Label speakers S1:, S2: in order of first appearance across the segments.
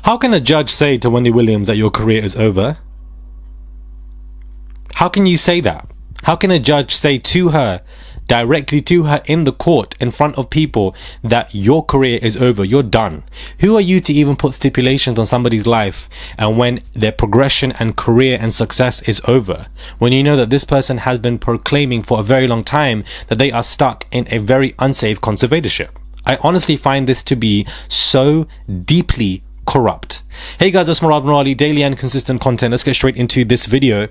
S1: How can a judge say to Wendy Williams that your career is over? How can you say that? How can a judge say to her, directly to her in the court, in front of people, that your career is over, you're done? Who are you to even put stipulations on somebody's life and when their progression and career and success is over? When you know that this person has been proclaiming for a very long time that they are stuck in a very unsafe conservatorship. I honestly find this to be so deeply corrupt. Hey guys, it's Murad Murali, daily and consistent content. Let's get straight into this video.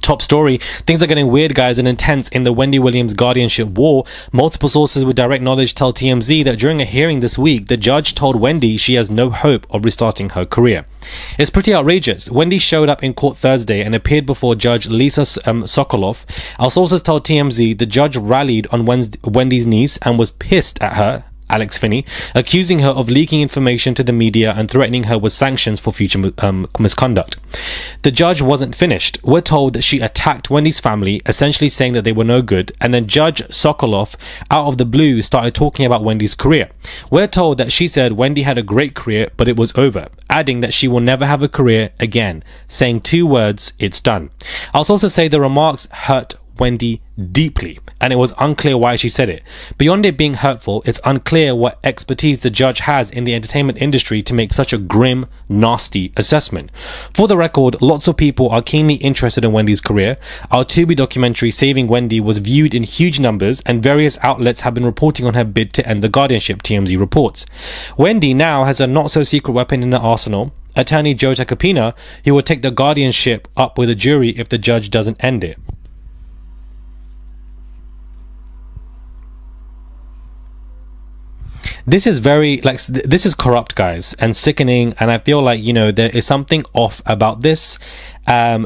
S1: Top story: things are getting weird, guys, and intense in the Wendy Williams guardianship war. Multiple sources with direct knowledge tell TMZ that during a hearing this week, the judge told Wendy she has no hope of restarting her career. It's pretty outrageous. Wendy showed up in court Thursday and appeared before Judge Lisa Sokoloff. Our sources tell TMZ the judge rallied on Wendy's niece and was pissed at her, Alex Finney, accusing her of leaking information to the media and threatening her with sanctions for future misconduct. The judge wasn't finished. We're told that she attacked Wendy's family, essentially saying that they were no good, and then Judge Sokoloff, out of the blue, started talking about Wendy's career. We're told that she said Wendy had a great career, but it was over, adding that she will never have a career again, saying two words: it's done. I'll also say the remarks hurt Wendy deeply, and it was unclear why she said it. Beyond it being hurtful, it's unclear what expertise the judge has in the entertainment industry to make such a grim, nasty assessment. For the record, lots of people are keenly interested in Wendy's career. Our Tubi documentary Saving Wendy was viewed in huge numbers, and various outlets have been reporting on her bid to end the guardianship, TMZ reports. Wendy now has a not-so-secret weapon in her arsenal: attorney Joe Tacopina, who will take the guardianship up with a jury if the judge doesn't end it. This is very, this is corrupt, guys, and sickening, and I feel like, there is something off about this.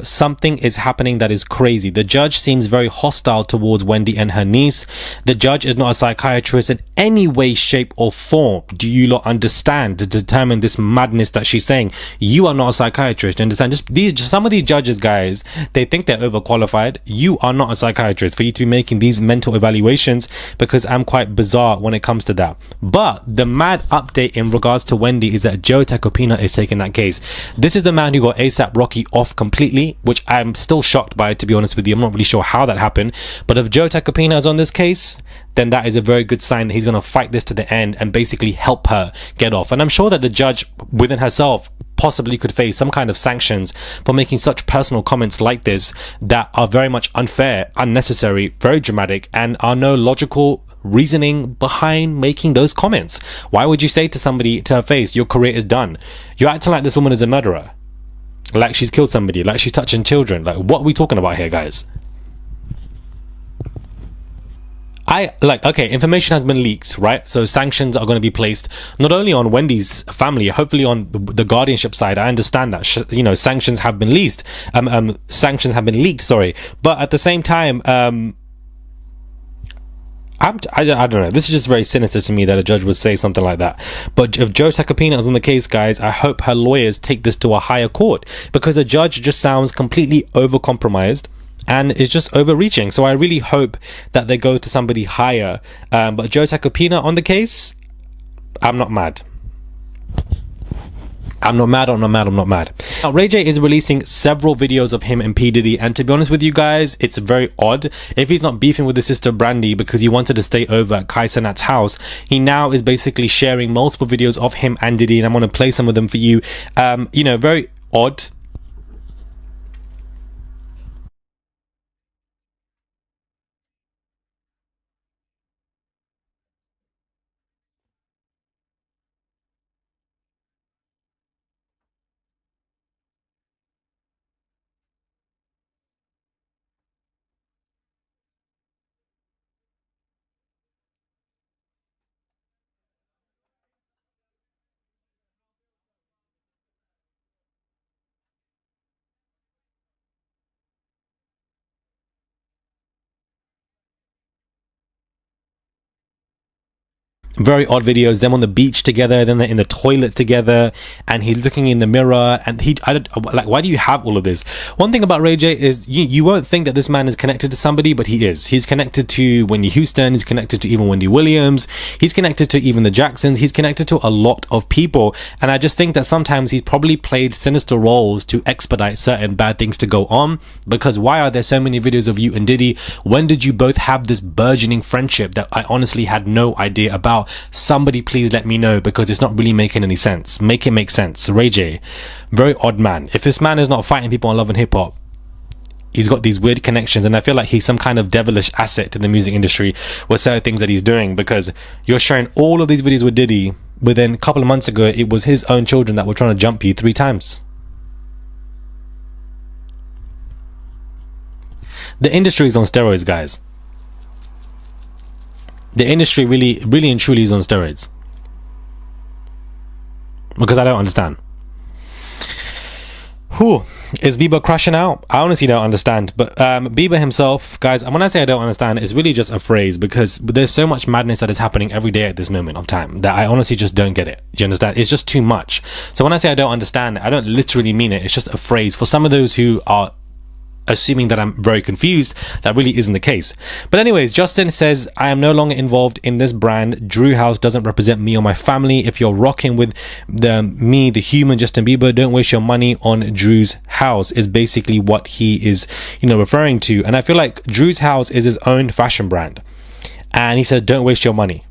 S1: Something is happening that is crazy. The judge seems very hostile towards Wendy and her niece. The judge is not a psychiatrist in any way, shape, or form. Do you lot understand to determine this madness that she's saying? You are not a psychiatrist. Understand? Some of these judges, guys, they think they're overqualified. You are not a psychiatrist for you to be making these mental evaluations, because I'm quite bizarre when it comes to that. But the mad update in regards to Wendy is that Joe Tacopina is taking that case. This is the man who got ASAP Rocky off completely, which I'm still shocked by, to be honest with you. I'm not really sure how that happened, but if Joe Tacopina is on this case, then that is a very good sign that he's going to fight this to the end and basically help her get off. And I'm sure that the judge within herself possibly could face some kind of sanctions for making such personal comments like this that are very much unfair, unnecessary, very dramatic, and are no logical reasoning behind making those comments. Why would you say to somebody to her face, your career is done? You're acting like this woman is a murderer, like she's killed somebody, like she's touching children. Like, what are we talking about here, guys? Okay, information has been leaked, right? So sanctions are going to be placed not only on Wendy's family, hopefully on the guardianship side. I understand that, sanctions have been leaked. Sanctions have been leaked, sorry. But at the same time, I don't know. This is just very sinister to me that a judge would say something like that. But if Joe Tacopina is on the case, guys, I hope her lawyers take this to a higher court, because the judge just sounds completely overcompromised and is just overreaching. So I really hope that they go to somebody higher. But Joe Tacopina on the case, I'm not mad. I'm not mad. Now, Ray J is releasing several videos of him and P. Diddy, and to be honest with you guys, it's very odd. If he's not beefing with his sister Brandy because he wanted to stay over at Kai Cenat's house, he now is basically sharing multiple videos of him and Diddy, and I'm going to play some of them for you. Very odd. very odd videos, them on the beach together, then they're in the toilet together, and he's looking in the mirror, and why do you have all of this? One thing about Ray J is you won't think that this man is connected to somebody, but he is. He's connected to Whitney Houston, he's connected to even Wendy Williams, he's connected to even the Jacksons, he's connected to a lot of people, and I just think that sometimes he's probably played sinister roles to expedite certain bad things to go on, because why are there so many videos of you and Diddy? When did you both have this burgeoning friendship that I honestly had no idea about? Somebody please let me know, because it's not really making any sense. Make it make sense. Ray J, very odd man. If this man is not fighting people on Love and Hip Hop, he's got these weird connections, and I feel like he's some kind of devilish asset to the music industry with certain things that he's doing, because you're sharing all of these videos with Diddy, but then a couple of months ago it was his own children that were trying to jump you 3 times. The industry is on steroids, guys. The industry really and truly is on steroids, because I don't understand. Whew. Is Bieber crashing out? I honestly don't understand. But Bieber himself, guys, when I say I don't understand, it's really just a phrase, because there's so much madness that is happening every day at this moment of time that I honestly just don't get it. Do you understand? It's just too much. So when I say I don't understand, I don't literally mean it. It's just a phrase. For some of those who are assuming that I'm very confused, that really isn't the case. But anyways, Justin says, I am no longer involved in this brand. Drew House doesn't represent me or my family. If you're rocking with the human Justin Bieber, don't waste your money on Drew's House, is basically what he is, referring to. And I feel like Drew's House is his own fashion brand, and he says, don't waste your money.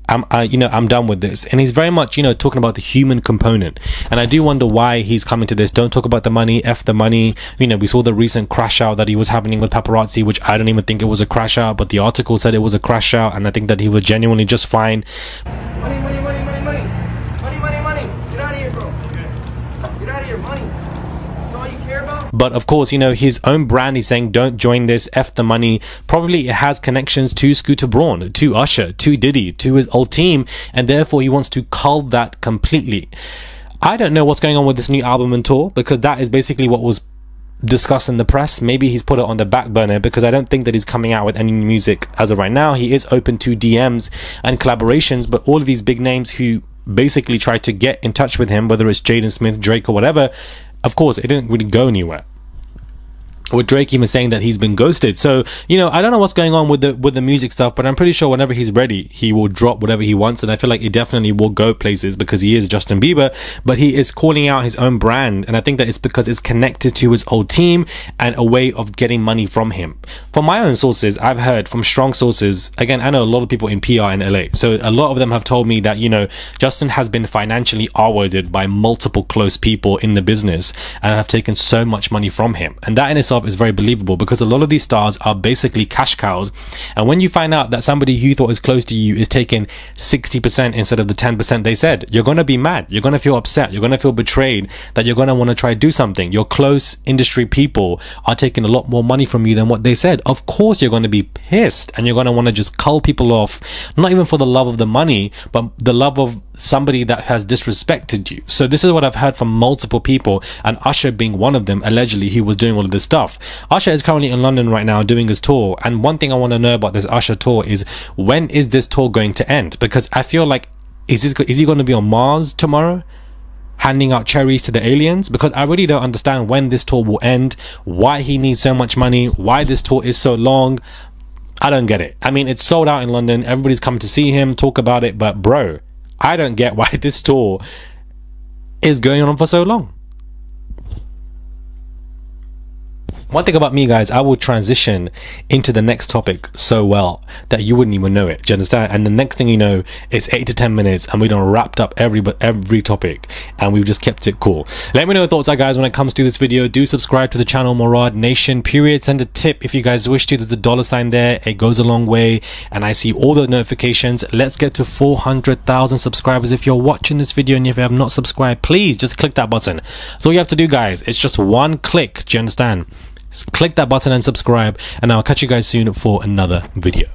S1: I'm done with this. And he's very much, talking about the human component. And I do wonder why he's coming to this. Don't talk about the money, F the money. We saw the recent crash out that he was having with paparazzi, which I don't even think it was a crash out, but the article said it was a crash out, and I think that he was genuinely just fine.
S2: Money, money, money, money, money. Money, money, money. Get out of here, bro. Get out of here, money. That's all you care about?
S1: But of course, his own brand, he's saying, don't join this, F the money. Probably it has connections to Scooter Braun, to Usher, to Diddy, to his old team, and therefore he wants to cull that completely. I don't know what's going on with this new album and tour, because that is basically what was discussed in the press. Maybe he's put it on the back burner, because I don't think that he's coming out with any new music as of right now. He is open to DMs and collaborations, but all of these big names who basically tried to get in touch with him, whether it's Jaden Smith, Drake, or whatever, of course, it didn't really go anywhere. With Drake even saying that he's been ghosted. So, I don't know what's going on with the music stuff, but I'm pretty sure whenever he's ready, he will drop whatever he wants, and I feel like he definitely will go places, because he is Justin Bieber, but he is calling out his own brand, and I think that it's because it's connected to his old team and a way of getting money from him. From my own sources, I've heard from strong sources, again, I know a lot of people in PR in LA, so a lot of them have told me that, Justin has been financially R-worded by multiple close people in the business and have taken so much money from him, and that in itself is very believable, because a lot of these stars are basically cash cows, and when you find out that somebody you thought is close to you is taking 60% instead of the 10% they said, you're going to be mad, you're going to feel upset, you're going to feel betrayed, that you're going to want to try to do something. Your close industry people are taking a lot more money from you than what they said. Of course you're going to be pissed, and you're going to want to just cull people off, not even for the love of the money, but the love of somebody that has disrespected you. So this is what I've heard from multiple people, and Usher being one of them, allegedly, who was doing all of this stuff. Usher is currently in London right now doing his tour, and one thing I want to know about this Usher tour is, when is this tour going to end? Because I feel like, is he going to be on Mars tomorrow handing out cherries to the aliens? Because I really don't understand when this tour will end, why he needs so much money, why this tour is so long. I don't get it. I mean, it's sold out in London, everybody's coming to see him, talk about it, but bro, I don't get why this tour is going on for so long. One thing about me, guys, I will transition into the next topic so well that you wouldn't even know it. Do you understand? And the next thing you know, it's 8 to 10 minutes and we done wrapped up every topic, and we've just kept it cool. Let me know your thoughts are, guys, when it comes to this video. Do subscribe to the channel, Murad Nation, period. Send a tip if you guys wish to. There's a $sign there. It goes a long way, and I see all the notifications. Let's get to 400,000 subscribers. If you're watching this video and if you have not subscribed, please just click that button. So all you have to do, guys, it's just one click. Do you understand? Click that button and subscribe, and I'll catch you guys soon for another video.